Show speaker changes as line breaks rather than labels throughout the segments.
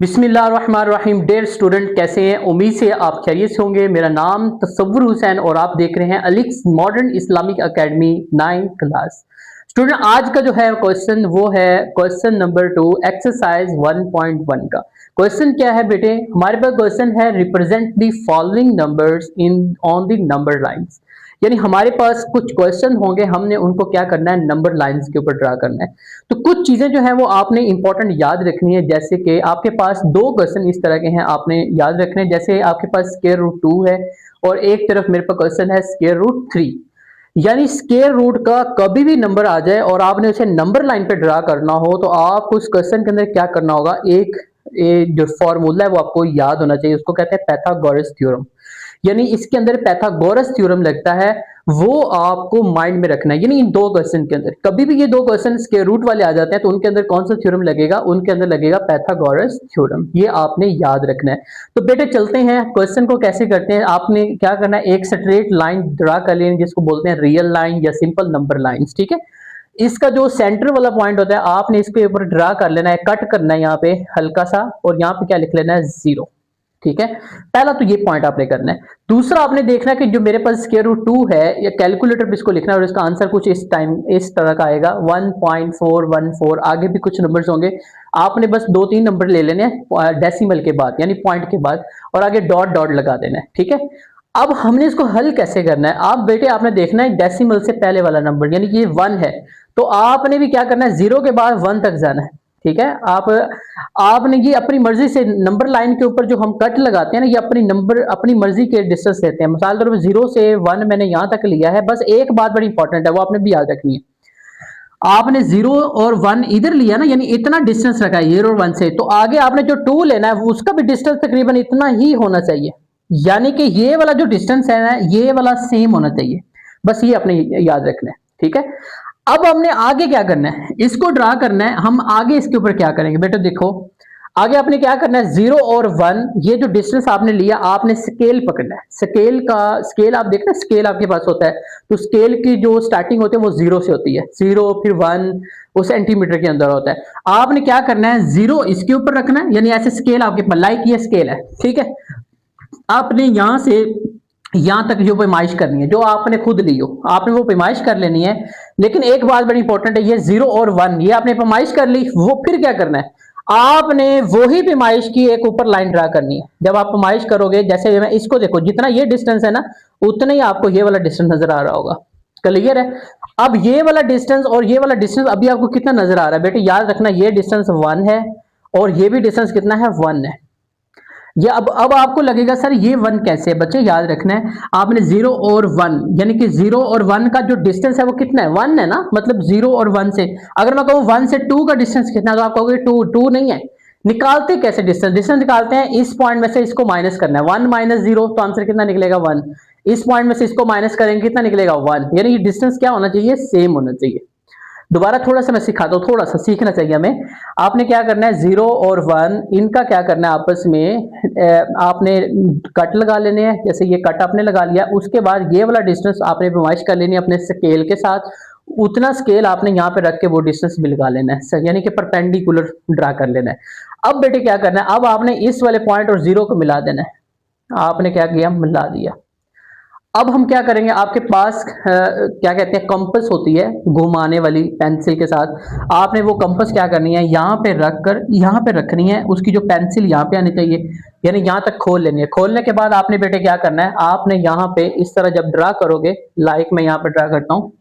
बिस्मिल्लाहिर्रहमानिर्रहीम। Dear student, कैसे हैं? उम्मीद से आप खैरियत से होंगे। मेरा नाम तसव्वुर हुसैन और आप देख रहे हैं अलिक्स modern Islamic academy 9th class. Student, आज का जो है क्वेश्चन वो है क्वेश्चन नंबर 2 एक्सरसाइज 1.1 का। क्वेश्चन क्या है बेटे? हमारे पास क्वेश्चन है represent the following numbers in on the number lines. यानी हमारे पास कुछ क्वेश्चन होंगे, हमने उनको क्या करना है, नंबर लाइंस के ऊपर ड्रा करना है। तो कुछ चीजें जो है वो आपने इंपॉर्टेंट याद रखनी है, जैसे कि आपके पास दो क्वेश्चन इस तरह के हैं, आपने याद रखने हैं। जैसे आपके पास स्क्वायर रूट 2 है और एक तरफ मेरे पास क्वेश्चन है स्क्वायर रूट 3। यानी स्क्वायर रूट का कभी भी नंबर आ जाए और आपने उसे नंबर लाइन पे ड्रा करना हो तो आप उस क्वेश्चन के अंदर क्या करना होगा, एक जो फॉर्मूला है वो आपको याद होना चाहिए। उसको कहते हैं पाइथागोरस थ्योरम। यानी इसके अंदर पाइथागोरस थ्योरम लगता है, वो आपको माइंड में रखना है। यानी इन दो क्वेश्चन के अंदर कभी भी ये दो क्वेश्चन स्क्वायर रूट वाले आ जाते हैं तो उनके अंदर कौन सा थ्योरम लगेगा? उनके अंदर लगेगा पाइथागोरस थ्योरम। ये आपने याद रखना है। तो बेटे चलते हैं, क्वेश्चन को कैसे करते हैं। आपने क्या करना है, एक स्ट्रेट लाइन ड्रा कर लेनी जिसको बोलते हैं रियल लाइन या सिंपल नंबर लाइंस। ठीक है, इसका जो सेंटर वाला पॉइंट होता है आपने इसके ऊपर ड्रा कर लेना है, कट करना है यहाँ पे हल्का सा, और यहाँ पे क्या लिख लेना है, 0। ठीक है, पहला तो ये पॉइंट आपने करना है। दूसरा आपने देखना है कि जो मेरे पास स्क्वायर रूट 2 है, या कैलकुलेटर पे इसको लिखना है और इसका आंसर कुछ इस तरह का आएगा 1.414। आगे भी कुछ नंबर्स होंगे, आपने बस 2-3 नंबर ले लेने हैं डेसिमल के बाद, यानी पॉइंट के बाद, और आगे डॉट डॉट लगा देना है। ठीक है, अब हमने इसको हल कैसे करना है? आप बेटे आपने देखना है डेसिमल से पहले वाला नंबर, यानी कि ये 1 है, तो आपने भी क्या करना है, 0 के बाद 1 तक जाना है। ठीक है, आपने ये अपनी मर्जी से नंबर लाइन के ऊपर जो हम कट लगाते हैं ना, ये अपनी मर्जी के डिस्टेंस लेते हैं। मिसाल के तौर पर 0 से 1 मैंने यहां तक लिया है। बस एक बात बड़ी इंपॉर्टेंट है, वो आपने भी याद रखनी है। आपने 0 और 1 इधर लिया ना, यानी इतना डिस्टेंस रखा है 0 और 1 से, तो आगे आपने जो 2 लेना है उसका भी डिस्टेंस तकरीबन इतना ही होना चाहिए। यानी कि ये वाला जो डिस्टेंस है ना, ये वाला सेम होना चाहिए। बस ये अपने याद रखना है। ठीक है, अब हमने आगे क्या करना है, इसको ड्रा करना है। हम आगे इसके ऊपर क्या करेंगे बेटा, देखो आगे आपने क्या करना है, 0 और 1, ये जो डिस्टेंस आपने लिया, आपने स्केल पकड़ना है। स्केल आप देखना, स्केल आपके पास होता है, तो स्केल की जो स्टार्टिंग होती है वो 0 से होती है। 0 फिर 1 वो सेंटीमीटर के अंदर होता है। आपने क्या करना है, 0 इसके ऊपर रखना है, यानी ऐसे स्केल आपके पास, लाइक ये स्केल है। ठीक है, आपने यहां से यहां तक जो पैमाइश करनी है, जो आपने खुद ली हो, आपने वो पैमाइश कर लेनी है। लेकिन एक बात बड़ी इंपॉर्टेंट है, ये 0 और 1 ये आपने पैमाइश कर ली, वो फिर क्या करना है, आपने वही पैमाइश की एक ऊपर लाइन ड्रा करनी है। जब आप पैमाइश करोगे, जैसे मैं इसको देखो, जितना ये डिस्टेंस है ना, उतना ही आपको ये वाला डिस्टेंस नजर आ रहा होगा। क्लियर है? अब ये वाला डिस्टेंस और ये वाला डिस्टेंस अभी आपको कितना नजर आ रहा है बेटे? याद रखना, ये डिस्टेंस 1 है और ये भी डिस्टेंस कितना है, 1 है। ये अब आपको लगेगा सर ये 1 कैसे है? बच्चे याद रखना है, आपने 0 और 1, यानी कि 0 और 1 का जो डिस्टेंस है वो कितना है, 1 है ना। मतलब 0 और 1 से, अगर मैं कहूँ 1 से 2 का डिस्टेंस कितना है, तो आप कहोगे 2 नहीं है। निकालते कैसे डिस्टेंस निकालते हैं, इस पॉइंट में से इसको माइनस करना है, 1 माइनस 0, तो आंसर कितना निकलेगा, 1। इस पॉइंट में से इसको माइनस करेंगे, कितना निकलेगा, 1। यानी ये डिस्टेंस क्या होना चाहिए, सेम होना चाहिए। दोबारा थोड़ा सा मैं सिखाता हूँ, थोड़ा सा सीखना चाहिए हमें। आपने क्या करना है, 0 और 1 इनका क्या करना है, आपस में आपने कट लगा लेने हैं। जैसे ये कट आपने लगा लिया, उसके बाद ये वाला डिस्टेंस आपने पैमाइश कर लेनी है अपने स्केल के साथ। उतना स्केल आपने यहाँ पे रख के वो डिस्टेंस भी लगा लेना है, यानी कि परपेंडिकुलर ड्रा कर लेना है। अब बेटे क्या करना है, अब आपने इस वाले पॉइंट और 0 को मिला देना है। आपने क्या किया, मिला दिया। अब हम क्या करेंगे, आपके पास क्या कहते हैं, कंपास होती है घुमाने वाली पेंसिल के साथ। आपने वो कंपास क्या करनी है, यहाँ पे रखकर यहाँ पे रखनी है, उसकी जो पेंसिल यहाँ पे आनी चाहिए, यानी यहाँ तक खोल लेनी है। खोलने के बाद आपने बेटे क्या करना है, आपने यहाँ पे इस तरह जब ड्रा करोगे, लाइक मैं यहाँ पे ड्रा करता हूँ,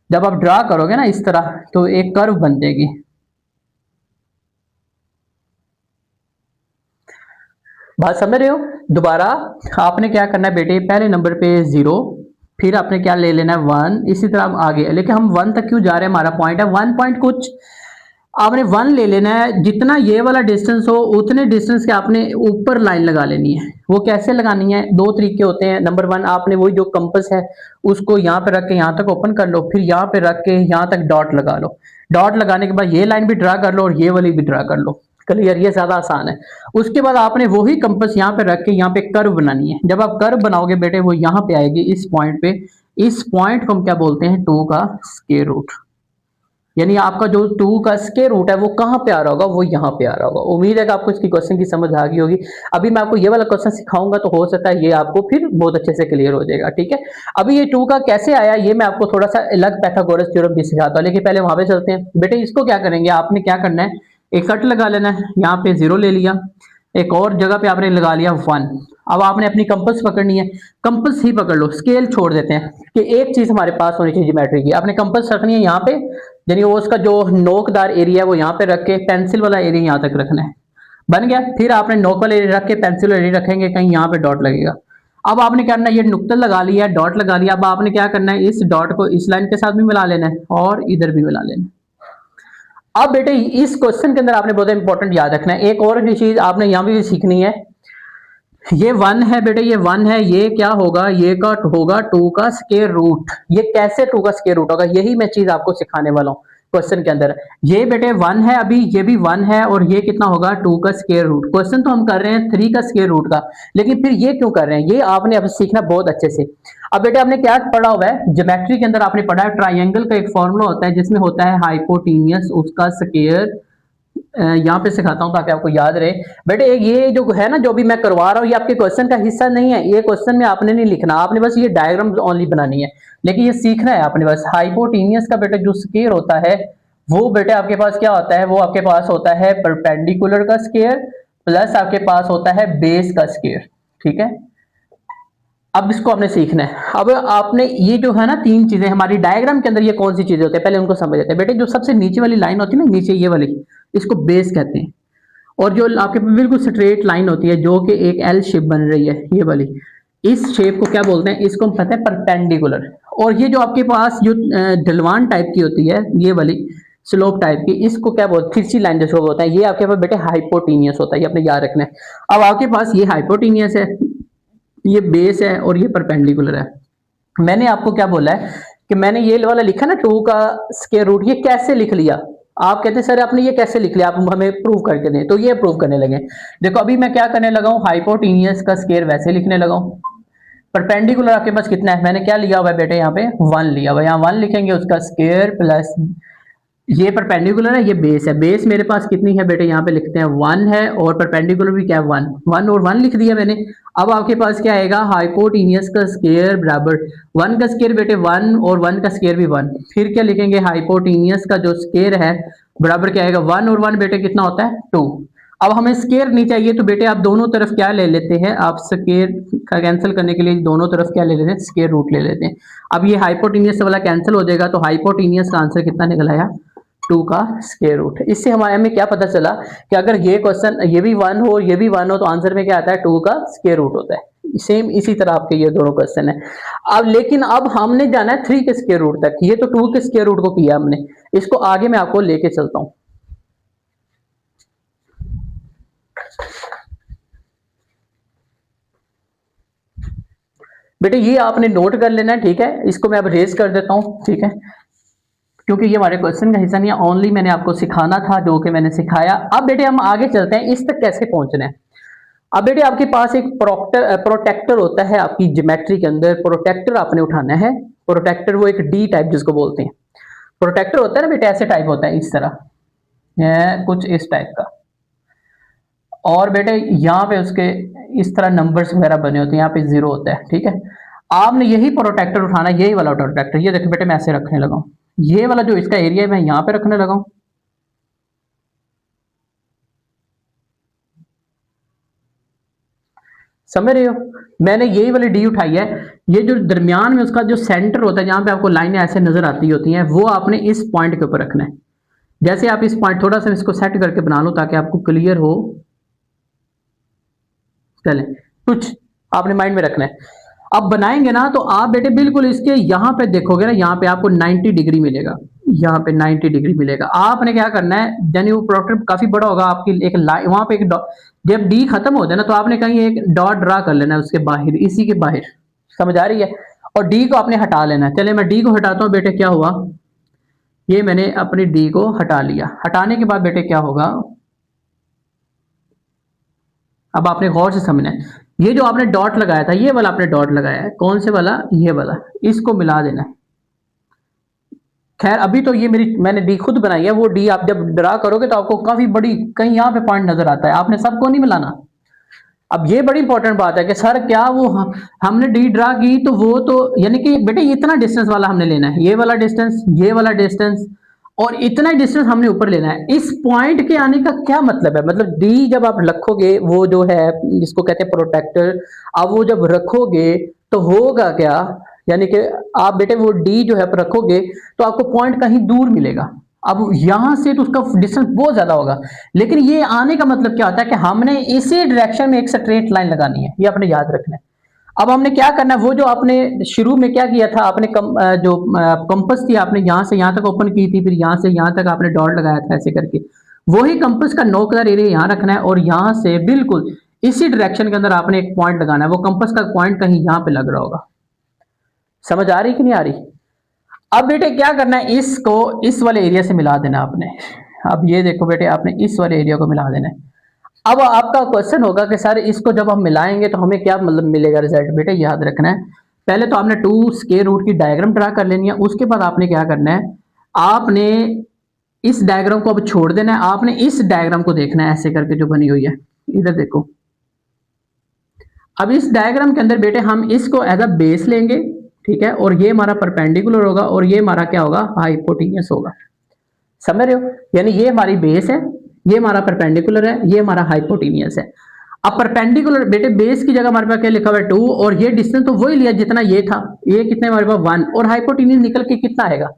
जब आप ड्रा करोगे ना इस तरह, तो एक कर्व बन जाएगी। बात समझ रहे हो? दोबारा आपने क्या करना है बेटे, पहले नंबर पे 0, फिर आपने क्या ले लेना है, 1, इसी तरह आगे। लेकिन हम 1 तक क्यों जा रहे हैं, हमारा पॉइंट है 1 पॉइंट कुछ। आपने 1 ले लेना है, जितना ये वाला डिस्टेंस हो उतने डिस्टेंस के आपने ऊपर लाइन लगा लेनी है। वो कैसे लगानी है, दो तरीके होते हैं। नंबर 1, आपने वही जो कंपास है उसको यहाँ पे रख के यहाँ तक ओपन कर लो, फिर यहाँ पे रख के यहाँ तक डॉट लगा लो। डॉट लगाने के बाद ये लाइन भी ड्रा कर लो और ये वाली भी ड्रा कर लो। क्लियर? ये ज्यादा आसान है। उसके बाद आपने वही कंपास यहाँ पे रख के यहाँ पे कर्व बनानी है। जब आप कर्व बनाओगे बेटे, वो यहाँ पे आएगी इस पॉइंट पे। इस पॉइंट को हम क्या बोलते हैं, 2 का स्क्वायर रूट। यानी आपका जो 2 का स्क्वायर रूट है वो कहाँ पे आ रहा होगा, वो यहाँ पे आ रहा होगा। उम्मीद है कि आपको इसकी क्वेश्चन की समझ आ गई होगी। अभी मैं आपको ये वाला क्वेश्चन सिखाऊंगा तो हो सकता है ये आपको फिर बहुत अच्छे से क्लियर हो जाएगा, ठीक है। अभी ये 2 का कैसे आया ये मैं आपको थोड़ा सा अलग पाइथागोरस थ्योरम भी सिखाता हूँ, लेकिन पहले वहां पे चलते हैं। बेटे इसको क्या करेंगे, आपने क्या करना है, एक कट लगा लेना है, यहाँ पे 0 ले लिया, एक और जगह पे आपने लगा लिया 1। अब आपने अपनी कंपस पकड़नी है, कंपस ही पकड़ लो, स्केल छोड़ देते हैं कि एक चीज हमारे पास होनी चाहिए ज्योमेट्री की। आपने कंपस रखनी है यहाँ पे, यानी वो उसका जो नोकदार एरिया है वो यहाँ पे रख के पेंसिल वाला एरिया यहाँ तक रखना है, बन गया। फिर आपने नोक वाला एरिया रख के पेंसिल वाला एरिया रखेंगे, कहीं यहाँ पे डॉट लगेगा। अब आपने क्या करना है, ये नुक्ता लगा लिया, डॉट लगा लिया। अब आपने क्या करना है, इस डॉट को इस लाइन के साथ भी मिला लेना है और इधर भी मिला लेना है। अब बेटे इस क्वेश्चन के अंदर आपने बहुत इंपॉर्टेंट याद रखना है, एक और चीज आपने यहाँ भी सीखनी है। ये 1 है बेटे, ये 1 है, ये क्या होगा, ये का होगा 2 का स्क्वायर रूट। ये कैसे 2 का स्क्वायर रूट होगा, यही मैं चीज आपको सिखाने वाला हूँ क्वेश्चन के अंदर। ये बेटे 1 है, अभी ये भी 1 है, और ये कितना होगा 2 का स्क्वायर रूट। क्वेश्चन तो हम कर रहे हैं 3 का स्क्वायर रूट का, लेकिन फिर ये क्यों कर रहे हैं, ये आपने अब सीखना बहुत अच्छे से। अब बेटे आपने क्या पढ़ा हुआ है ज्योमेट्री के अंदर, आपने पढ़ा है ट्राइंगल का एक फॉर्मूला होता है जिसमें होता है हाइपोटेन्यूस उसका स्क्वायर। यहाँ पे सिखाता हूँ ताकि आपको याद रहे। बेटे ये जो है ना, जो भी मैं करवा रहा हूँ, ये आपके क्वेश्चन का हिस्सा नहीं है। ये क्वेश्चन में आपने नहीं लिखना, आपने बस ये डायग्राम ओनली बनानी है, लेकिन ये सीखना है आपने बस। हाइपोटेन्यूस का बेटे जो स्क्वायर होता है वो बेटे आपके पास क्या होता है, वो आपके पास होता है परपेंडिकुलर का स्क्वायर प्लस आपके पास होता है बेस का स्क्वायर, ठीक है। अब इसको आपने सीखना है। अब आपने ये जो है ना 3 चीजें हमारी डायग्राम के अंदर, ये कौन सी चीजें होती है पहले उनको समझ लेते हैं। बेटे जो सबसे नीचे वाली लाइन होती है ना, नीचे ये वाली, इसको बेस कहते हैं। और जो आपके बिल्कुल स्ट्रेट लाइन होती है जो कि एक एल शेप बन रही है, ये वाली, इस शेप को क्या बोलते हैं, इसको हम कहते हैं परपेंडिकुलर। और ये जो आपके पास जो ढलवान टाइप की होती है, ये वाली स्लोप टाइप की, इसको क्या बोलते हैं, तिरछी लाइन जिसको बोलते हैं, ये आपके पास बेटे हाइपोटेन्यूस होता है, ये आपने याद रखना है। अब आपके पास ये हाइपोटेन्यूस है, ये बेस है, और ये परपेंडिकुलर है। मैंने आपको क्या बोला है कि मैंने ये वाला लिखा ना 2 का स्क्वायर रूट, ये कैसे लिख लिया। आप कहते हैं सर आपने ये कैसे लिख लिया, आप हमें प्रूव करके दें, तो ये प्रूव करने लगे। देखो अभी मैं क्या करने लगा हूं, हाइपोटेन्यूस का स्क्वायर वैसे लिखने लगा हूं। परपेंडिकुलर आपके पास कितना है, मैंने क्या लिया हुआ है बेटे, यहाँ पे 1 लिया हुआ है। यहाँ 1 लिखेंगे, उसका स्क्वायर प्लस ये परपेंडिकुलर है, ये बेस है। बेस मेरे पास कितनी है बेटे, यहाँ पे लिखते हैं 1 है, और परपेंडिकुलर भी क्या है 1, 1 और 1 लिख दिया मैंने। अब आपके पास क्या आएगा, हाइपोटेन्यूस का स्क्वायर बराबर 1 का स्क्वायर बेटे 1, और 1 का स्क्वायर भी 1। फिर क्या लिखेंगे, हाइपोटेन्यूस का जो स्क्वायर है बराबर क्या आएगा, 1 और 1 बेटे कितना होता है 2। अब हमें स्क्वायर नहीं चाहिए, तो बेटे आप दोनों तरफ क्या ले लेते हैं, आप स्क्वायर का कैंसिल करने के लिए दोनों तरफ क्या ले लेते हैं, स्क्वायर रूट ले लेते हैं। अब ये हाइपोटेन्यूस वाला कैंसिल हो जाएगा, तो हाइपोटेन्यूस का आंसर कितना निकल आया, 2 का स्क्वायर रूट। इससे हमारे हमें क्या पता चला कि अगर ये क्वेश्चन ये भी 1 हो ये भी 1 हो तो आंसर में क्या आता है, 2 का स्क्वायर रूट होता है। सेम इसी तरह आपके ये दोनों क्वेश्चन है। अब लेकिन अब हमने जाना है 3 के स्क्वायर रूट तक, ये तो 2 के स्क्वायर रूट को किया हमने, इसको आगे मैं आपको लेके चलता हूं। बेटे ये आपने नोट कर लेना है, ठीक है। इसको मैं अब रेज कर देता हूं, ठीक है, क्योंकि ये हमारे क्वेश्चन का हिस्सा नहीं है, ओनली मैंने आपको सिखाना था जो कि मैंने सिखाया। अब बेटे हम आगे चलते हैं, इस तक कैसे पहुंचना है। अब बेटे आपके पास एक प्रोटेक्टर होता है आपकी ज्योमेट्री के अंदर, प्रोटेक्टर आपने उठाना है। प्रोटेक्टर वो एक डी टाइप जिसको बोलते हैं, प्रोटेक्टर होता है ना बेटे, ऐसे टाइप होता है, इस तरह कुछ इस टाइप का। और बेटे यहाँ पे उसके इस तरह नंबर्स वगैरह बने होते हैं, यहाँ पे 0 होता है, ठीक है। आपने यही प्रोटेक्टर उठाना है, यही वाला प्रोटेक्टर। ये देखो बेटे मैं ऐसे रखने लगा हूँ, ये वाला जो इसका एरिया है मैं यहाँ पे रखने लगा हूँ। समझ रहे हो, मैंने यही वाली डी उठाई है। ये जो दरमियान में उसका जो सेंटर होता है, जहां पे आपको लाइनें ऐसे नजर आती होती हैं, वो आपने इस पॉइंट के ऊपर रखना है। जैसे आप इस पॉइंट थोड़ा सा इसको सेट करके बना लो ताकि आपको क्लियर हो। चले कुछ आपने माइंड में रखना है। अब बनाएंगे ना तो आप बेटे बिल्कुल इसके यहाँ पे देखोगे ना, यहाँ पे आपको 90 डिग्री मिलेगा, यहाँ पे 90 डिग्री मिलेगा। आपने क्या करना है, यानी वो प्रोडक्ट काफी बड़ा होगा, आपकी एक लाइन वहां पे एक जब डी खत्म हो जाए ना तो आपने कहीं एक डॉट ड्रा कर लेना है उसके बाहर, इसी के बाहर। समझ आ रही है, और डी को आपने हटा लेना है। चले मैं डी को हटाता हूँ बेटे, क्या हुआ, ये मैंने अपनी डी को हटा लिया। हटाने के बाद बेटे क्या होगा, अब आपने गौर से समझना है, ये जो आपने डॉट लगाया था, ये वाला आपने डॉट लगाया है, कौन से वाला, ये वाला, इसको मिला देना है। खैर अभी तो ये मैंने डी खुद बनाई है, वो डी आप जब ड्रा करोगे तो आपको काफी बड़ी कहीं यहाँ पे पॉइंट नजर आता है, आपने सबको नहीं मिलाना। अब ये बड़ी इंपॉर्टेंट बात है कि सर क्या वो हमने डी ड्रा की तो वो तो यानी कि बेटे इतना डिस्टेंस वाला हमने लेना है, ये वाला डिस्टेंस, ये वाला डिस्टेंस और इतना डिस्टेंस हमने ऊपर लेना है। इस पॉइंट के आने का क्या मतलब है, मतलब डी जब आप रखोगे वो जो है जिसको कहते हैं प्रोटेक्टर, अब वो जब रखोगे तो होगा क्या, यानी कि आप बेटे वो डी जो है रखोगे तो आपको पॉइंट कहीं दूर मिलेगा। अब यहां से तो उसका डिस्टेंस बहुत ज्यादा होगा, लेकिन ये आने का मतलब क्या होता है कि हमने इसी डायरेक्शन में एक स्ट्रेट लाइन लगानी है, ये आपने याद रखना है। अब हमने क्या करना है, वो जो आपने शुरू में क्या किया था, आपने जो कंपस थी आपने यहां से यहां तक ओपन की थी, फिर यहां से यहां तक आपने डॉट लगाया था ऐसे करके, वही कंपस का नो कलर एरिया यहां रखना है और यहां से बिल्कुल इसी डायरेक्शन के अंदर आपने एक पॉइंट लगाना है, वो कंपस का पॉइंट कहीं यहां पे लग रहा होगा। समझ आ रही कि नहीं आ रही? अब बेटे क्या करना है, इसको इस वाले एरिया से मिला देना आपने। अब ये देखो बेटे आपने इस वाले एरिया को मिला देना है। अब आपका क्वेश्चन होगा कि सर इसको जब हम मिलाएंगे तो हमें क्या मतलब मिलेगा रिजल्ट, बेटे याद रखना है पहले तो आपने 2 स्क्वायर रूट की डायग्राम ड्रा कर लेनी है, उसके बाद आपने क्या करना है, आपने इस डायग्राम को अब छोड़ देना है, आपने इस डायग्राम को देखना है ऐसे करके जो बनी हुई है, इधर देखो। अब इस डायग्राम के अंदर बेटे हम इसको एज अ बेस लेंगे, ठीक है, और ये हमारा परपेंडिकुलर होगा और ये हमारा क्या होगा, हाइपोटेन्यूस होगा। समझ रहे हो, यानी ये हमारी बेस है, ये हमारा परपेंडिकुलर है, ये हमारा हाइपोटेन्यूस है। अब परपेंडिकुलर बेटे बेस की जगह हमारे पास क्या लिखा हुआ है 2 और ये डिस्टेंस तो वही लिया जितना ये था, ये कितने हमारे पास 1 और हाइपोटेन्यूस निकल के कितना आएगा।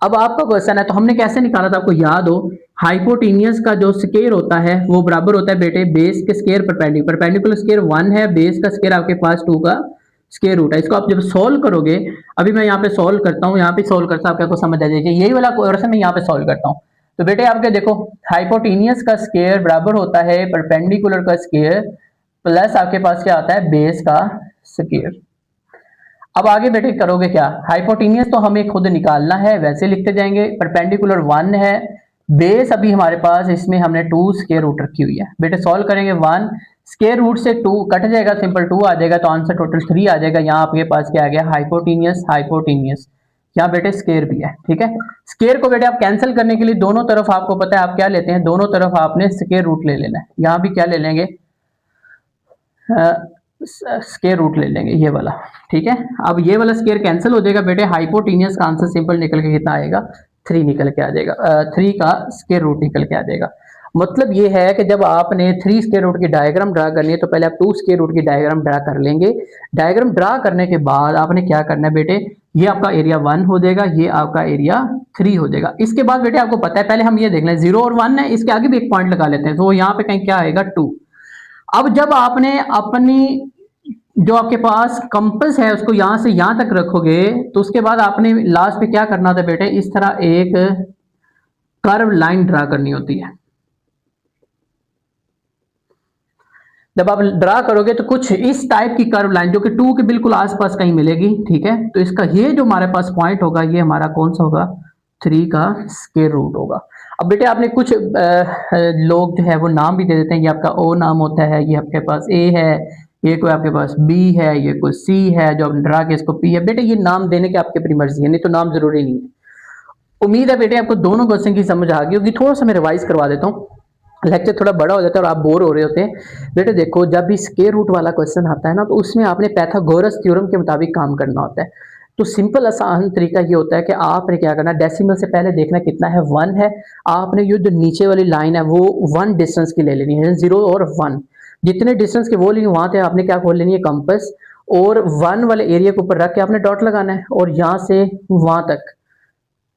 अब आपका क्वेश्चन है तो हमने कैसे निकाला था, आपको याद हो हाइपोटेन्यूस का जो स्क्वायर होता है वो बराबर होता है बेटे बेस के स्क्वायर परपेंडिकुलर, परपेंडिकुलर स्क्वायर 1 है, बेस का स्क्वायर आपके पास 2 का स्क्वायर रूट है। इसको आप जब सॉल्व करोगे, अभी मैं यहाँ पे सॉल्व करता हूँ, यहाँ पे सॉल्व करता हूँ, आपको समझ आ जाएगी, यही वाला क्वेश्चन मैं यहाँ पे सॉल्व करता हूँ। तो बेटे आपके देखो हाइपोटेनियस का स्क्वायर बराबर होता है परपेंडिकुलर का स्क्वायर प्लस आपके पास क्या आता है बेस का स्क्वायर। अब आगे बेटे करोगे क्या, हाइपोटेनियस तो हमें खुद निकालना है, वैसे लिखते जाएंगे, परपेंडिकुलर 1 है, बेस अभी हमारे पास इसमें हमने 2 स्क्वायर रूट रखी हुई है, बेटे सॉल्व करेंगे 1 स्क्वायर रूट से 2 कट जाएगा, सिंपल 2 आ जाएगा, तो आंसर टोटल 3 आ जाएगा। यहाँ आपके पास क्या आ गया, हाइपोटेनियस हाइपोटेनियस, यहाँ बेटे स्क्वायर भी है, ठीक है। स्क्वायर को बेटे आप कैंसिल करने के लिए दोनों तरफ आपको पता है आप क्या लेते हैं, दोनों तरफ आपने स्क्वायर रूट ले लेना है, यहाँ भी क्या ले लेंगे, स्क्वायर रूट ले लेंगे ये वाला, ठीक है। अब ये वाला स्क्वायर कैंसिल हो जाएगा बेटे, हाइपोटेनियस का आंसर सिंपल निकल के कितना आएगा, 3 निकल के आ जाएगा, 3 का स्क्वायर रूट निकल के आ जाएगा। मतलब ये है कि जब आपने 3 स्क्वायर रूट की डायग्राम ड्रा करनी है तो पहले आप 2 स्क्वायर रूट की डायग्राम ड्रा कर लेंगे। डायग्राम ड्रा करने के बाद आपने क्या करना है बेटे, ये आपका एरिया 1 हो जाएगा, ये आपका एरिया 3 हो जाएगा। इसके बाद बेटे आपको पता है, पहले हम ये देख लें 0 और 1 है, इसके आगे भी एक पॉइंट लगा लेते हैं, तो यहाँ पे कहीं क्या आएगा 2। अब जब आपने अपनी जो आपके पास कंपास है उसको यहां से यहां तक रखोगे तो उसके बाद आपने लास्ट पे क्या करना होता है बेटे, इस तरह एक कर्व लाइन ड्रा करनी होती है। जब आप ड्रा करोगे तो कुछ इस टाइप की कर्व लाइन जो कि 2 के बिल्कुल आसपास कहीं मिलेगी, ठीक है। तो इसका ये जो हमारे पास पॉइंट होगा ये हमारा कौन सा होगा, 3 का स्क्वायर रूट होगा। अब बेटे आपने कुछ लोग जो है वो नाम भी दे देते हैं, ये आपका ओ नाम होता है, ये आपके पास ए है, ये कोई आपके पास बी है, ये कोई सी है, जो आपने ड्रा के इसको पी है। बेटे ये नाम देने के आपके अपनी मर्जी है, नहीं तो नाम जरूरी नहीं है। उम्मीद है बेटे आपको दोनों क्वेश्चन की समझ आ गई होगी। थोड़ा सा मैं रिवाइज करवा देता हूँ, लेक्चर थोड़ा बड़ा हो जाता है और आप बोर हो रहे होते हैं। बेटे देखो जब भी स्क्वायर रूट वाला क्वेश्चन आता है ना तो उसमें आपने पाइथागोरस थ्योरम के मुताबिक काम करना होता है। तो सिंपल आसान तरीका ये होता है कि आपने क्या करना, डेसिमल से पहले देखना कितना है, 1 है, आपने ये जो नीचे वाली लाइन है वो 1 डिस्टेंस की ले लेनी है, 0 और 1 जितने डिस्टेंस के वो लेंगे वहां पे आपने क्या खोल लेनी है कंपास, और 1 वाले एरिया के ऊपर रख के आपने डॉट लगाना है और यहाँ से वहां तक,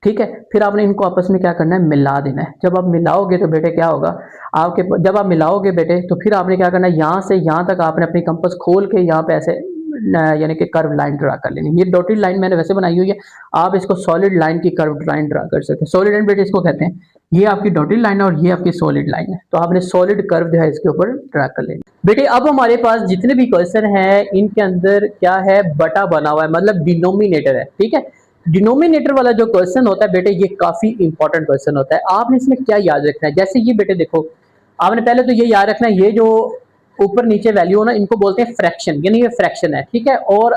ठीक है। फिर आपने इनको आपस में क्या करना है, मिला देना है। जब आप मिलाओगे तो बेटे क्या होगा आपके, जब आप मिलाओगे बेटे तो फिर आपने क्या करना है, यहाँ से यहाँ तक आपने अपनी कंपास खोल के यहाँ पे ऐसे यानी कि कर्व लाइन ड्रा कर लेनी। ये डॉटेड लाइन मैंने वैसे बनाई हुई है, आप इसको सॉलिड लाइन की कर्व लाइन ड्रा कर सकते हैं। सॉलिड लाइन बेटे इसको कहते हैं, ये आपकी डॉटेड लाइन है और ये आपकी सॉलिड लाइन है, तो आपने सॉलिड कर्व जो है इसके ऊपर ड्रा कर लेनी। बेटे अब हमारे पास जितने भी क्वेश्चन है इनके अंदर क्या है, बटा बना हुआ है, मतलब डिनोमिनेटर है, ठीक है। डिनोमिनेटर वाला जो क्वेश्चन होता है बेटे ये काफी इंपॉर्टेंट क्वेश्चन होता है। आपने इसमें क्या याद रखना है, जैसे ये बेटे देखो आपने पहले तो ये याद रखना है, ये जो ऊपर नीचे वैल्यू हो ना इनको बोलते हैं फ्रैक्शन, यानी ये फ्रैक्शन है, ठीक है। और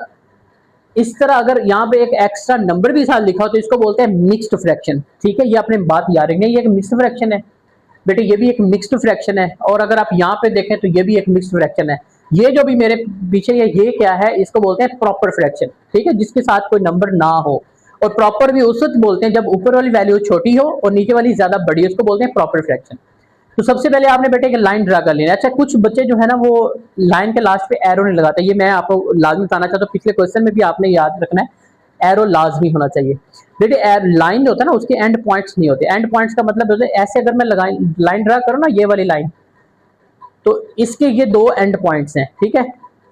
इस तरह अगर यहाँ पे एक एक्स्ट्रा नंबर भी साथ लिखा हो तो इसको बोलते हैं मिक्स्ड फ्रैक्शन। ठीक है, ये अपने बात याद रखनी है, ये एक मिक्स्ड फ्रैक्शन है बेटे, ये भी एक मिक्स्ड फ्रैक्शन है। और अगर आप यहाँ पे देखें तो ये भी एक मिक्स्ड फ्रैक्शन है। ये जो भी मेरे पीछे ये क्या है, इसको बोलते हैं प्रॉपर फ्रैक्शन। ठीक है, जिसके साथ कोई नंबर ना हो। और प्रॉपर भी उस वक्त बोलते हैं जब ऊपर वाली वैल्यू छोटी हो और नीचे वाली ज्यादा बड़ी हो, उसको बोलते हैं प्रॉपर फ्रैक्शन। तो सबसे पहले आपने बेटे एक लाइन ड्रा कर लेना है। अच्छा, कुछ बच्चे जो है ना वो लाइन के लास्ट पे एरो नहीं लगाते, ये मैं आपको लाजमी बताना चाहता हूँ, पिछले क्वेश्चन में भी आपने याद रखना है एरो लाजमी होना चाहिए बेटे। लाइन जो होता है ना उसके एंड पॉइंट्स नहीं होते। एंड पॉइंट्स का मतलब होता है ऐसे, अगर मैं लाइन ड्रा करूँ ना, ये वाली लाइन, तो इसके ये दो एंड पॉइंट्स हैं। ठीक है,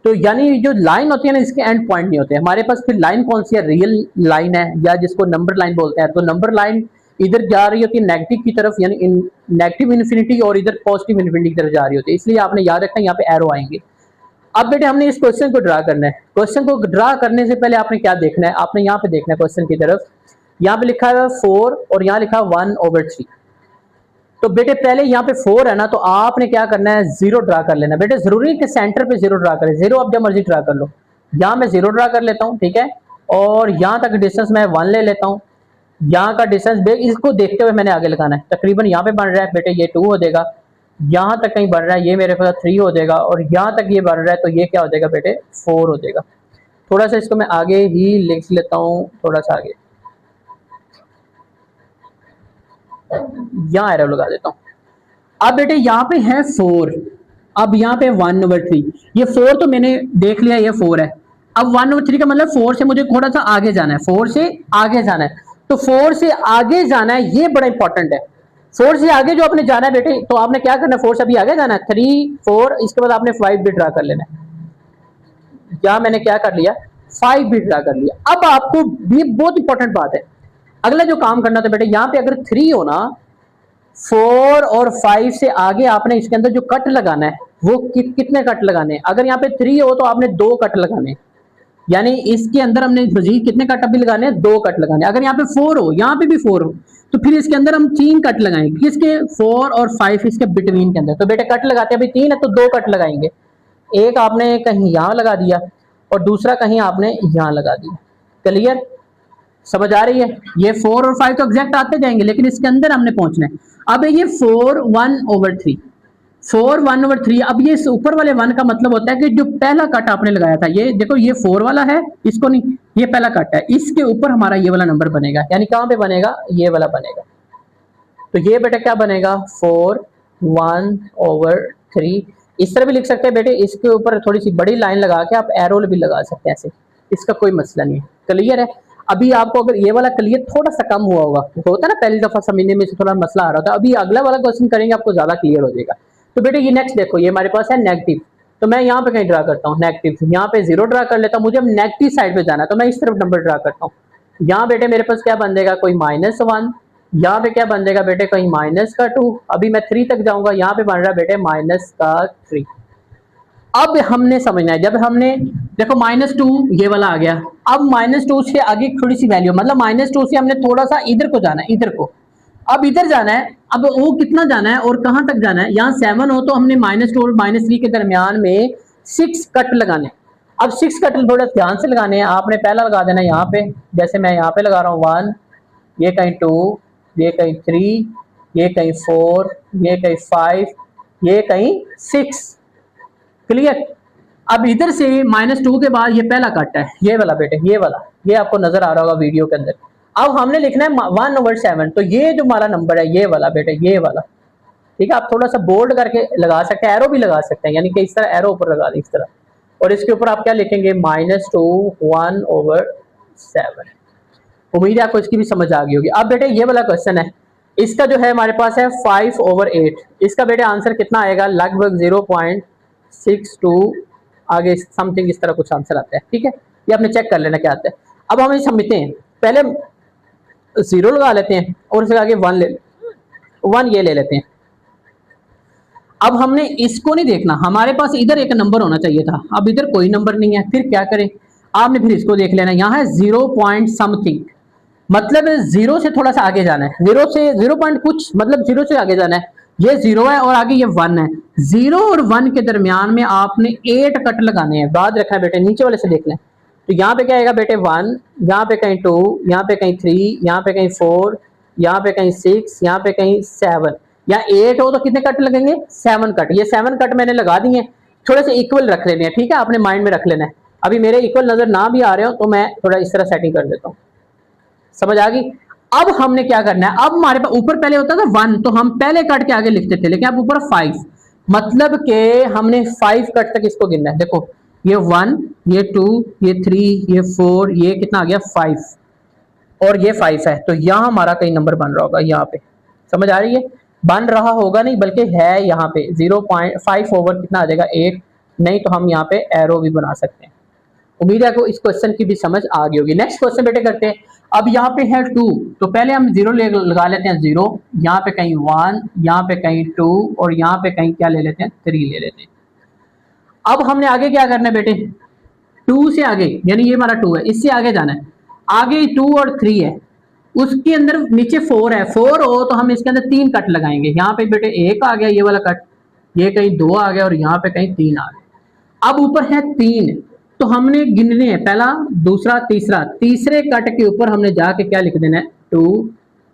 तो यानी जो लाइन होती है ना, इसके एंड पॉइंट नहीं होते। हमारे पास फिर लाइन कौन सी है, रियल लाइन है, या जिसको नंबर लाइन बोलते हैं। तो नंबर लाइन इधर जा रही होती है नेगेटिव की तरफ, यानी नेगेटिव इन्फिनिटी, और इधर पॉजिटिव इन्फिनिटी की तरफ जा रही होती है। इसलिए आपने याद रखना है यहाँ पे एरो आएंगे। अब बेटे हमने इस क्वेश्चन को ड्रा करना है। क्वेश्चन को ड्रा करने से पहले आपने क्या देखना है, आपने यहाँ पे देखना है क्वेश्चन की तरफ। यहाँ पे लिखा है 4 और यहाँ लिखा है 1/3। तो बेटे पहले यहाँ पे 4 है ना, तो आपने क्या करना है, 0 ड्रा कर लेना। बेटे जरूरी है कि सेंटर पे 0 ड्रा करें, 0 आप जब मर्जी ड्रा कर लो। यहाँ मैं 0 ड्रा कर लेता हूँ। ठीक है, और यहाँ तक डिस्टेंस मैं 1 ले लेता हूँ। यहाँ का डिस्टेंस इसको देखते हुए मैंने आगे लगाना है। तकरीबन यहाँ पे बन रहा है बेटे ये 2 हो जाएगा, यहाँ तक कहीं बढ़ रहा है ये मेरे पास 3 हो जाएगा, और यहाँ तक ये बढ़ रहा है तो ये क्या हो जाएगा बेटे 4 हो जाएगा। थोड़ा सा इसको मैं आगे ही लिख लेता हूँ, थोड़ा सा आगे यहाँ एरो लगा देता हूँ। अब बेटे यहाँ पे है 4, अब यहाँ पे 1/3। ये 4 तो मैंने देख लिया, ये 4 है। अब 1/3 का मतलब 4 से मुझे थोड़ा सा आगे जाना है, 4 से आगे जाना है। तो 4 से आगे जाना है, ये बड़ा इंपॉर्टेंट है। 4 से आगे जो आपने जाना है बेटे, तो आपने क्या करना है, 4 से अभी आगे जाना है, 3 4, इसके बाद आपने 5 भी ड्रा कर लेना है। क्या मैंने क्या कर लिया, 5 भी ड्रा कर लिया। अब आपको भी बहुत इंपॉर्टेंट बात है, अगला जो काम करना था बेटे, यहाँ पे अगर 3 हो ना, 4 और 5 से आगे आपने इसके अंदर जो कट लगाना है वो कितने कट लगाने हैं। अगर यहाँ पे 3 हो तो आपने 2 कट लगाने हैं, यानी इसके अंदर हमने मजीद कितने कट अभी लगाने हैं, 2 कट लगाने हैं। अगर यहाँ पे 4 हो, यहाँ पे भी 4 हो, तो फिर इसके अंदर हम 3 कट लगाएंगे, किसके, 4 और 5 इसके बिटवीन के अंदर। तो बेटे कट लगाते हैं, अभी 3 है तो 2 कट लगाएंगे। एक आपने कहीं यहाँ लगा दिया और दूसरा कहीं आपने यहाँ लगा दिया। क्लियर, समझ आ रही है। ये 4 और 5 तो एग्जैक्ट आते जाएंगे, लेकिन इसके अंदर हमने पहुंचना है। अब ये 4 1/3, 4 1/3। अब ये ऊपर वाले 1 का मतलब होता है कि जो पहला कट आपने लगाया था, ये देखो ये 4 वाला है, इसको नहीं, ये पहला कट है, इसके ऊपर हमारा ये वाला नंबर बनेगा। यानी कहां पे बनेगा, ये वाला बनेगा। तो ये बेटा क्या बनेगा, 4 1/3। इस तरह भी लिख सकते हैं बेटे, इसके ऊपर थोड़ी सी बड़ी लाइन लगा के आप एरो भी लगा सकते हैं ऐसे, इसका कोई मसला नहीं है। क्लियर है। अभी आपको अगर ये वाला क्लियर थोड़ा सा कम हुआ होगा, होता है ना पहली दफा समझने में से थोड़ा मसला आ रहा था, अभी अगला वाला क्वेश्चन करेंगे आपको ज्यादा क्लियर हो जाएगा। तो बेटे ये नेक्स्ट देखो, ये हमारे पास है नेगेटिव, तो मैं यहाँ पे कहीं ड्रा करता हूँ नेगेटिव, यहाँ पे 0 ड्रा कर लेता हूँ। मुझे अब नेगेटिव साइड पे जाना है तो मैं इस तरफ नंबर ड्रा करता हूँ। यहाँ बेटे मेरे पास क्या बन जाएगा, कोई -1, यहाँ पे क्या बन जाएगा बेटे, कहीं -2। अभी मैं 3 तक जाऊंगा, यहाँ पे बन रहा है बेटे -3। अब हमने समझना है, जब हमने देखो -2 ये वाला आ गया, अब -2 से आगे थोड़ी सी वैल्यू, मतलब -2 से हमने थोड़ा सा इधर को जाना है, इधर को, अब इधर जाना है। अब वो कितना जाना है और कहां तक जाना है, यहाँ 7 हो तो हमने -2 और -3 के दरमियान में 6 कट लगाने। अब 6 कट थोड़ा ध्यान से लगाने हैं। आपने पहला लगा देना यहाँ पे, जैसे मैं यहाँ पे लगा रहा हूँ 1, ये कहीं 2, ये कहीं 3, ये कहीं 4, ये कहीं 5, ये कहीं 6। क्लियर। अब इधर से -2 के बाद ये पहला कट है, ये वाला बेटे, ये वाला, ये आपको नजर आ रहा होगा वीडियो के अंदर। अब हमने लिखना है 1/7, तो ये जो हमारा नंबर है ये वाला बेटे, ये वाला। ठीक है, आप थोड़ा सा बोल्ड करके लगा सकते हैं, एरो भी लगा सकते हैं, यानी कि इस तरह एरो ऊपर लगा दें इस तरह, और इसके ऊपर आप क्या लिखेंगे, -2 1/7। उम्मीद है आपको इसकी भी समझ आ गई होगी। अब बेटे ये वाला क्वेश्चन है, इसका जो है हमारे पास है 5/8। इसका बेटे आंसर कितना आएगा, लगभग 0.62 आगे समथिंग इस तरह कुछ आंसर आता है। ठीक है, ये आपने चेक कर लेना क्या आता है। अब हम इसे समझते हैं, पहले 0 लगा लेते हैं और उसके आगे 1 ये ले लेते हैं। अब हमने इसको नहीं देखना, हमारे पास इधर एक नंबर होना चाहिए था, अब इधर कोई नंबर नहीं है, फिर क्या करें, आपने फिर इसको देख लेना। यहाँ है 0 पॉइंट समथिंग, मतलब 0 से थोड़ा सा आगे जाना है, 0 से 0 पॉइंट कुछ, मतलब 0 से आगे जाना है। ये 0 है और आगे ये 1 है, 0 और 1 के दरमियान में आपने 8 कट लगाने हैं। याद रखना बेटे, नीचे वाले से देख लें, तो यहाँ पे क्या आएगा बेटे 1, यहाँ पे कहीं 2, यहाँ पे कहीं 3, यहाँ पे कहीं 4, यहाँ पे कहीं 6, यहाँ पे कहीं 7, या 8 हो तो कितने कट लगेंगे? 7 कट। ये 7 कट मैंने लगा दिए, थोड़े से इक्वल रख लेने हैं, ठीक है, आपने माइंड में रख लेना है। अभी मेरे इक्वल नजर ना भी आ रहे हो तो मैं थोड़ा इस तरह सेटिंग कर देता हूँ, समझ आ गई। अब हमने क्या करना है, अब हमारे पास ऊपर पहले होता था 1, तो हम पहले कट के आगे लिखते थे, लेकिन अब ऊपर 5, मतलब के हमने 5 कट तक इसको गिनना है। देखो ये 1, ये 2, ये 3, ये 4, ये कितना आ गया 5, और ये 5 है, तो यहाँ हमारा कहीं नंबर बन रहा होगा, यहाँ पे समझ आ रही है, बन रहा होगा नहीं बल्कि है यहाँ पे 0.5 ओवर कितना आ जाएगा 8, नहीं तो हम यहाँ पे एरो भी बना सकते हैं। उम्मीद है आपको इस क्वेश्चन की भी समझ आ गई होगी। नेक्स्ट क्वेश्चन बेटे करते हैं। अब यहाँ पे है 2, तो पहले हम 0 लगा लेते हैं, 0, यहाँ पे कहीं 1, यहाँ पे कहीं 2, और यहाँ पे कहीं क्या ले लेते हैं 3 ले लेते हैं। अब हमने आगे क्या करना है बेटे, 2 से आगे, यानी ये हमारा 2 है, इससे आगे जाना है, आगे 2 और 3 है, उसके अंदर नीचे 4 है, 4 हो तो हम इसके अंदर 3 कट लगाएंगे। यहाँ पे बेटे 1 आ गया ये वाला कट, ये कहीं 2 आ गया, और यहाँ पे कहीं 3 आ गया। अब ऊपर है 3, तो हमने गिनने हैं पहला, दूसरा, तीसरा, तीसरे कट के ऊपर हमने जाके क्या लिख देना है 2,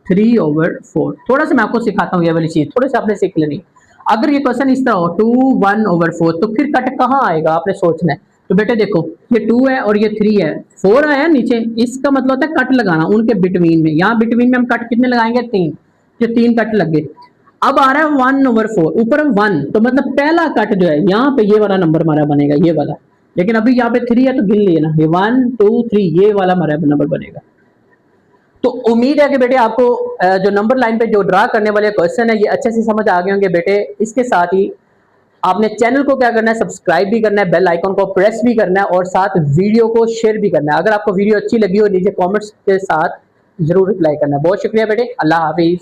3 ओवर 4। थोड़ा सा मैं आपको सिखाता हूँ ये वाली चीज, थोड़े से आपने सीख लेनी। अगर ये क्वेश्चन इस तरह हो 2, 1 ओवर 4, तो फिर कट कहाँ आएगा आपने सोचना है। तो बेटे देखो ये 2 है और ये 3 है, 4 आया नीचे, इसका मतलब होता है कट लगाना उनके बिटवीन में। यहाँ बिटवीन में हम कट कितने लगाएंगे 3, ये 3 कट लग गए। अब आ रहा है 1 ओवर 4, ऊपर 1, तो मतलब पहला कट जो है यहाँ पे ये वाला नंबर हमारा बनेगा, ये वाला, लेकिन अभी यहाँ पे 3 है तो गिन लिए ना, ये 1, 2, 3 ये वाला हमारा नंबर बनेगा। तो उम्मीद है कि बेटे आपको जो नंबर लाइन पे जो ड्रा करने वाले क्वेश्चन है ये अच्छे से समझ आ गए होंगे बेटे। इसके साथ ही आपने चैनल को क्या करना है, सब्सक्राइब भी करना है, बेल आइकन को प्रेस भी करना है, और साथ वीडियो को शेयर भी करना है। अगर आपको वीडियो अच्छी लगी हो नीचे कमेंट्स के साथ जरूर रिप्लाई करना है। बहुत शुक्रिया बेटे, अल्लाह हाफिज।